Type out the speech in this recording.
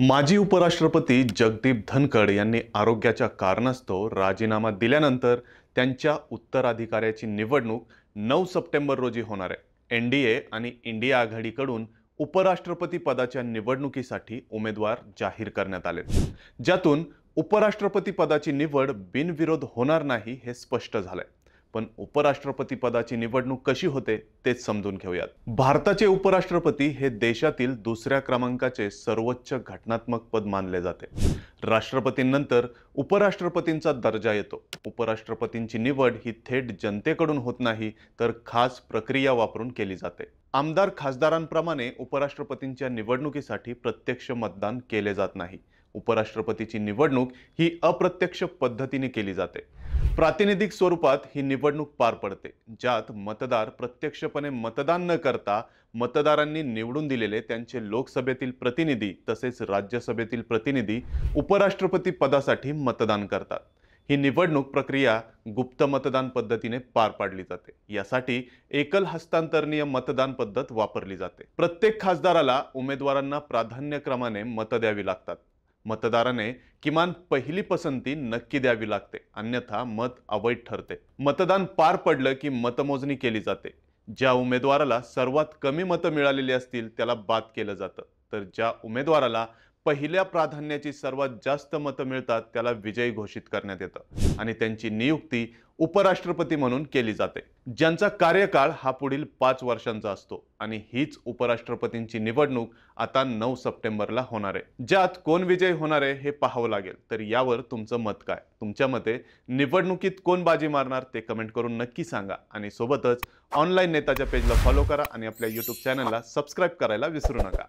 माजी उपराष्ट्रपती जगदीप धनखड यांनी आरोग्याच्या कारणास्तव राजीनामा दिल्यानंतर त्यांच्या उत्तराधिकाऱ्याची निवडणूक 9 सप्टेंबर रोजी होणार आहे। एनडीए आणि इंडिया आघाडीकडून उपराष्ट्रपती पदाच्या निवडणुकीसाठी उमेदवार जाहीर करण्यात आले, ज्यातून उपराष्ट्रपती पदाची निवड बिनविरोध होणार नाही हे स्पष्ट झालंय। पण उपराष्ट्रपती पदाची निवडणूक कशी होते तेच समजून घेऊयात। भारताचे उपराष्ट्रपती हे देशातील दुसऱ्या क्रमांकाचे सर्वोच्च घटनात्मक पद मानले जाते। राष्ट्रपतींनंतर उपराष्ट्रपतींचा दर्जा येतो। उपराष्ट्रपतींची निवड ही थेट जनतेकडून होत नाही, तर खास प्रक्रिया वापरून केली जाते। आमदार खासदारांप्रमाणे उपराष्ट्रपतींच्या निवडणुकीसाठी प्रत्यक्ष मतदान केले जात नाही। उपराष्ट्रपतीची निवडणूक ही अप्रत्यक्ष पद्धतीने केली जाते। प्रातिनिधिक स्वरूपात ही निवडणूक पार पडते, ज्यात मतदार प्रत्यक्षपणे मतदान न करता मतदारांनी निवडून दिलेले त्यांचे लोकसभेतील प्रतिनिधी तसेच राज्यसभेतील प्रतिनिधी उपराष्ट्रपती पदासाठी मतदान करतात। ही निवडणूक प्रक्रिया गुप्त मतदान पद्धतीने पार पाडली जाते। यासाठी एकल हस्तांतरणीय मतदान पद्धत वापरली जाते। प्रत्येक खासदाराला उमेदवारांना प्राधान्यक्रमाने मत द्यावी लागतात। मतदाराने किमान पहिली पसंती नक्की द्यावी लागते, अन्यथा मत अवैध ठरते। मतदान पार पडलं की मतमोजणी केली जाते। ज्या उमेदवाराला सर्वात कमी मतं मिळालेली असतील त्याला बाद केलं जातं, तर ज्या उमेदवाराला पहिल्या प्राधान्याची सर्वात जास्त मतं मिळतात त्याला विजयी घोषित करण्यात येतं आणि त्यांची नियुक्ती उपराष्ट्रपती म्हणून केली जाते, ज्यांचा कार्यकाळ हा पुढील 5 वर्षांचा असतो। आणि हीच उपराष्ट्रपतींची निवडणूक आता 9 सप्टेंबरला होणार आहे। ज्यात कोण विजयी होणार आहे हे पाहावं लागेल। तर यावर तुमचं मत काय? तुमच्या मते निवडणुकीत कोण बाजी मारणार ते कमेंट करून नक्की सांगा। आणि सोबतच ऑनलाईन नेताच्या पेजला फॉलो करा आणि आपल्या यूट्यूब चॅनलला सबस्क्राईब करायला विसरू नका।